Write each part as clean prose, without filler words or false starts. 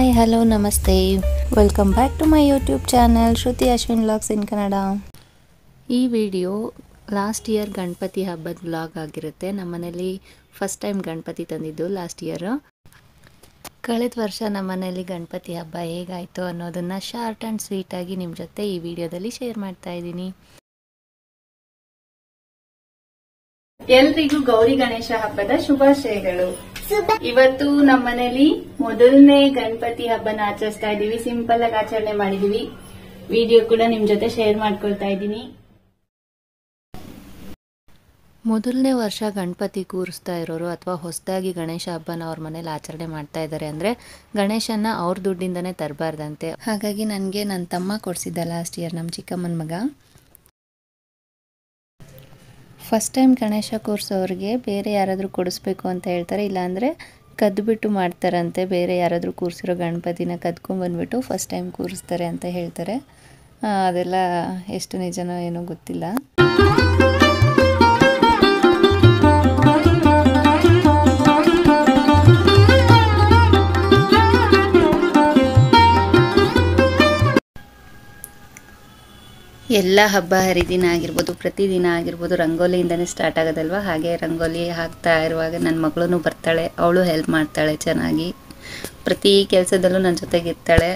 Hi hello ನಮಸ್ತೆ, welcome back to my YouTube channel Shruti Ashwin vlogs in Kannada. ಈ video last year Ganapati ಹಬ್ಬದ vlog ಆಗಿರುತ್ತೆ. ನಮ್ಮನೇಲಿ ಫಸ್ಟ್ ಟೈಮ್ ಗಣಪತಿ ತಂದಿದ್ದು ಲಾಸ್ಟ್ ಇಯರ್. ಕಳೆದ ವರ್ಷ ನಮ್ಮನೇಲಿ ಗಣಪತಿ ಹಬ್ಬ ಹೇಗಾಯಿತು ಅನ್ನೋದನ್ನು ಶಾರ್ಟ್ ಆ್ಯಂಡ್ ಸ್ವೀಟಾಗಿ ನಿಮ್ಮ ಜೊತೆ ಈ ವಿಡಿಯೋದಲ್ಲಿ ಶೇರ್ ಮಾಡ್ತಾ ಇದ್ದೀನಿ. ಎಲ್ರಿಗೂ ಗೌರಿ ಗಣೇಶ ಹಬ್ಬದ ಶುಭಾಶಯಗಳು. ಇವತ್ತು ನಮ್ಮನೇಲಿ ಮೊದಲನೇ ಗಣಪತಿ ಹಬ್ಬನ ಆಚರಿಸ್ತಾ ಇದೀವಿ. ಸಿಂಪಲ್ ಆಗಿ ಆಚರಣೆ ಮಾಡಿದೀವಿ. ವಿಡಿಯೋ ಕೂಡ ನಿಮ್ ಜೊತೆ ಶೇರ್ ಮಾಡ್ಕೊಳ್ತಾ ಇದ್ದೀನಿ. ಮೊದಲನೇ ವರ್ಷ ಗಣಪತಿ ಕೂರಿಸ್ತಾ ಇರೋರು ಅಥವಾ ಹೊಸದಾಗಿ ಗಣೇಶ ಹಬ್ಬನ ಅವ್ರ ಮನೇಲಿ ಆಚರಣೆ ಮಾಡ್ತಾ ಇದ್ದಾರೆ ಅಂದರೆ ಗಣೇಶನ ಅವ್ರ ದುಡ್ಡಿಂದನೇ ತರಬಾರ್ದಂತೆ. ಹಾಗಾಗಿ ನನಗೆ ನನ್ನ ತಮ್ಮ ಕೊಡಿಸಿದ್ದ ಲಾಸ್ಟ್ ಇಯರ್, ನಮ್ಮ ಚಿಕ್ಕಮ್ಮನ ಮಗ. ಫಸ್ಟ್ ಟೈಮ್ ಗಣೇಶ ಕೂರಿಸೋರಿಗೆ ಬೇರೆ ಯಾರಾದರೂ ಕೊಡಿಸ್ಬೇಕು ಅಂತ ಹೇಳ್ತಾರೆ, ಇಲ್ಲಾಂದರೆ ಕದ್ದುಬಿಟ್ಟು ಮಾಡ್ತಾರಂತೆ. ಬೇರೆ ಯಾರಾದರೂ ಕೂರಿಸಿರೋ ಗಣಪತಿನ ಕದ್ಕೊಂಡ್ಬಂದ್ಬಿಟ್ಟು ಫಸ್ಟ್ ಟೈಮ್ ಕೂರಿಸ್ತಾರೆ ಅಂತ ಹೇಳ್ತಾರೆ. ಅದೆಲ್ಲ ಎಷ್ಟು ನಿಜನೋ ಏನೋ ಗೊತ್ತಿಲ್ಲ. ಎಲ್ಲ ಹಬ್ಬ ಹರಿದಿನ ಆಗಿರ್ಬೋದು, ಪ್ರತಿದಿನ ಆಗಿರ್ಬೋದು, ರಂಗೋಲಿಯಿಂದನೇ ಸ್ಟಾರ್ಟ್ ಆಗೋದಲ್ವ. ಹಾಗೆ ರಂಗೋಲಿ ಹಾಕ್ತಾ ಇರುವಾಗ ನನ್ನ ಮಗಳೂ ಬರ್ತಾಳೆ, ಅವಳು ಹೆಲ್ಪ್ ಮಾಡ್ತಾಳೆ ಚೆನ್ನಾಗಿ. ಪ್ರತಿ ಕೆಲಸದಲ್ಲೂ ನನ್ನ ಜೊತೆಗೆ ಇರ್ತಾಳೆ.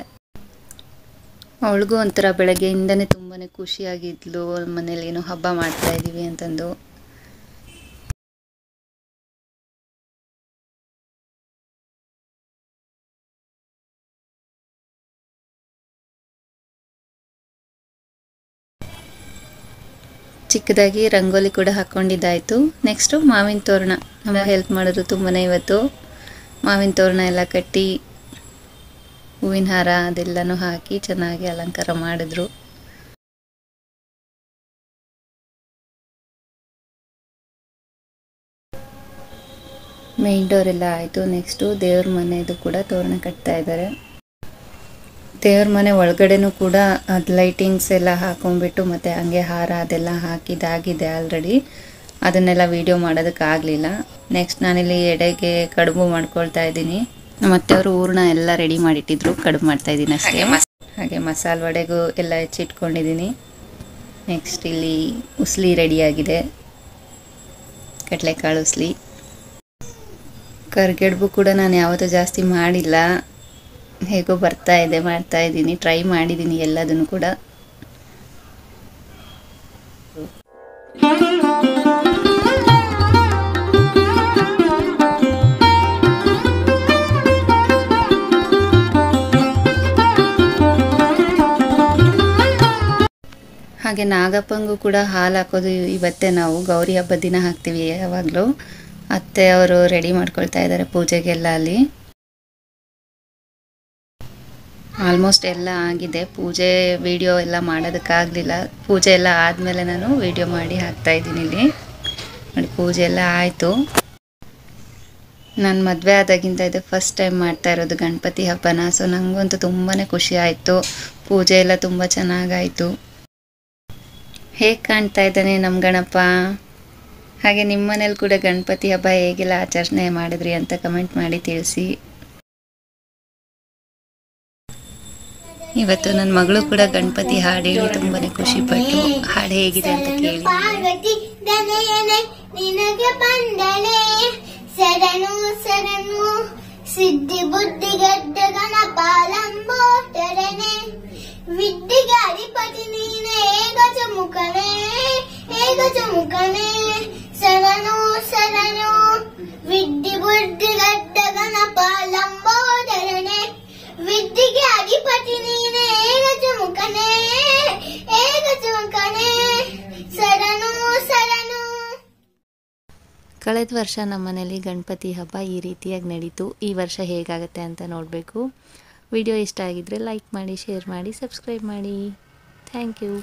ಅವಳಿಗೂ ಒಂಥರ ಬೆಳಗ್ಗೆಯಿಂದನೇ ತುಂಬಾ ಖುಷಿಯಾಗಿದ್ಲು, ಮನೇಲಿ ಏನೋ ಹಬ್ಬ ಮಾಡ್ತಾ ಇದ್ದೀವಿ ಅಂತಂದು. ಚಿಕ್ಕದಾಗಿ ರಂಗೋಲಿ ಕೂಡ ಹಾಕ್ಕೊಂಡಿದ್ದಾಯಿತು. ನೆಕ್ಸ್ಟು ಮಾವಿನ ತೋರಣ, ನಮ್ಮ ಹೆಲ್ಪ್ ಮಾಡಿದ್ರು ತುಂಬಾ. ಇವತ್ತು ಮಾವಿನ ತೋರಣ ಎಲ್ಲ ಕಟ್ಟಿ ಹೂವಿನ ಹಾರ ಅದೆಲ್ಲನೂ ಹಾಕಿ ಚೆನ್ನಾಗಿ ಅಲಂಕಾರ ಮಾಡಿದ್ರು. ಮೇನ್ ಡೋರ್ ಎಲ್ಲ ಆಯಿತು. ನೆಕ್ಸ್ಟು ದೇವ್ರ ಮನೆಯದು ಕೂಡ ತೋರಣ ಕಟ್ತಾ ಇದ್ದಾರೆ. ದೇವ್ರ ಮನೆ ಒಳಗಡೆನೂ ಕೂಡ ಅದು ಲೈಟಿಂಗ್ಸ್ ಎಲ್ಲ ಹಾಕೊಂಡ್ಬಿಟ್ಟು ಮತ್ತು ಹಂಗೆ ಹಾರ ಅದೆಲ್ಲ ಹಾಕಿದ್ದಾಗಿದೆ ಆಲ್ರೆಡಿ. ಅದನ್ನೆಲ್ಲ ವೀಡಿಯೋ ಮಾಡೋದಕ್ಕಾಗಲಿಲ್ಲ. ನೆಕ್ಸ್ಟ್ ನಾನಿಲ್ಲಿ ಎಡೆಗೆ ಕಡುಬು ಮಾಡ್ಕೊಳ್ತಾ ಇದ್ದೀನಿ. ಮತ್ತು ಅವರು ಹೂರ್ಣ ಎಲ್ಲ ರೆಡಿ ಮಾಡಿಟ್ಟಿದ್ರು, ಕಡುಬು ಮಾಡ್ತಾಯಿದ್ದೀನಿ ಅಷ್ಟೇ. ಹಾಗೆ ಮಸಾಲೆ ವಡೆಗೂ ಎಲ್ಲ ಹೆಚ್ಚಿಟ್ಕೊಂಡಿದ್ದೀನಿ. ನೆಕ್ಸ್ಟ್ ಇಲ್ಲಿ ಉಸ್ಲಿ ರೆಡಿಯಾಗಿದೆ, ಕಡಲೆಕಾಳು ಉಸ್ಲಿ. ಕರ್ಗೆಡ್ಬು ಕೂಡ ನಾನು ಯಾವತ್ತೂ ಜಾಸ್ತಿ ಮಾಡಿಲ್ಲ, ಹೇಗೋ ಬರ್ತಾ ಇದೆ, ಮಾಡ್ತಾ ಇದ್ದೀನಿ. ಟ್ರೈ ಮಾಡಿದ್ದೀನಿ ಎಲ್ಲದನ್ನು ಕೂಡ. ಹಾಗೆ ನಾಗಪ್ಪಂಗೂ ಕೂಡ ಹಾಲು ಹಾಕೋದು ಇವತ್ತೇ ನಾವು ಗೌರಿ ಹಬ್ಬದ ದಿನ ಹಾಕ್ತೀವಿ ಯಾವಾಗಲೂ. ಅತ್ತೆ ಅವರು ರೆಡಿ ಮಾಡ್ಕೊಳ್ತಾ ಇದ್ದಾರೆ ಪೂಜೆಗೆಲ್ಲ. ಅಲ್ಲಿ ಆಲ್ಮೋಸ್ಟ್ ಎಲ್ಲ ಆಗಿದೆ. ಪೂಜೆ ವಿಡಿಯೋ ಎಲ್ಲ ಮಾಡೋದಕ್ಕಾಗಲಿಲ್ಲ. ಪೂಜೆ ಎಲ್ಲ ಆದಮೇಲೆ ನಾನು ವಿಡಿಯೋ ಮಾಡಿ ಹಾಕ್ತಾಯಿದ್ದೀನಿ. ಇಲ್ಲಿ ನೋಡಿ, ಪೂಜೆ ಎಲ್ಲ ಆಯಿತು. ನಾನು ಮದುವೆ ಆದಾಗಿಂತ ಇದು ಫಸ್ಟ್ ಟೈಮ್ ಮಾಡ್ತಾ ಇರೋದು ಗಣಪತಿ ಹಬ್ಬನ. ಸೊ ನನಗಂತೂ ತುಂಬಾ ಖುಷಿ ಆಯಿತು. ಪೂಜೆ ಎಲ್ಲ ತುಂಬ ಚೆನ್ನಾಗಾಯಿತು. ಹೇಗೆ ಕಾಣ್ತಾ ಇದ್ದಾನೆ ನಮ್ಮ ಗಣಪ? ಹಾಗೆ ನಿಮ್ಮ ಮನೇಲಿ ಕೂಡ ಗಣಪತಿ ಹಬ್ಬ ಹೇಗೆಲ್ಲ ಆಚರಣೆ ಮಾಡಿದ್ರಿ ಅಂತ ಕಮೆಂಟ್ ಮಾಡಿ ತಿಳಿಸಿ. ಇವತ್ತು ನನ್ನ ಮಗಳು ಕೂಡ ಗಣಪತಿ ಹಾಡು ಹೇಳಿ ತುಂಬಾ ಖುಷಿ ಪಟ್ಟು. ಹಾಡು ಹೇಗಿದೆ ಅಂತ ಕೇಳಿ. ನಿನಗೆ ಬಂದನೆ ಶರಣು ಶರಣು ಸಿದ್ಧಿ ಬುದ್ಧಿ ಗಡ್ಡ ಗಣಪಾಲಂಬೋಟರನೆ ವಿದ್ಯೆಗೆ ಅಧಿಪತಿ ನೀನೇ ಗಜಮುಖನೇ ಗಜಮುಖನೇ ಶರಣು ಶರಣು ವಿದ್ಯೆ ಬುದ್ಧಿ ಗಡ್ಡ ಗಣಪಾಲಂಬೋಟರನೆ ವಿದ್ಯೆಗೆ ಅಧಿಪತಿ ನೀನೇ ಗಜಮುಖನೇ ಗಜಮುಖನೇ ಶರಣು ಶರಣು. ಕಳೆದ ವರ್ಷ ನಮ್ಮ ಮನೇಲಿ ಗಣಪತಿ ಹಬ್ಬ ಈ ರೀತಿಯಾಗಿ ನಡೀತು. ಈ ವರ್ಷ ಹೇಗಾಗುತ್ತೆ ಅಂತ ನೋಡಬೇಕು. ವಿಡಿಯೋ ಇಷ್ಟ ಆಗಿದ್ರೆ ಲೈಕ್ ಮಾಡಿ, ಶೇರ್ ಮಾಡಿ, ಸಬ್ಸ್ಕ್ರೈಬ್ ಮಾಡಿ. Thank you.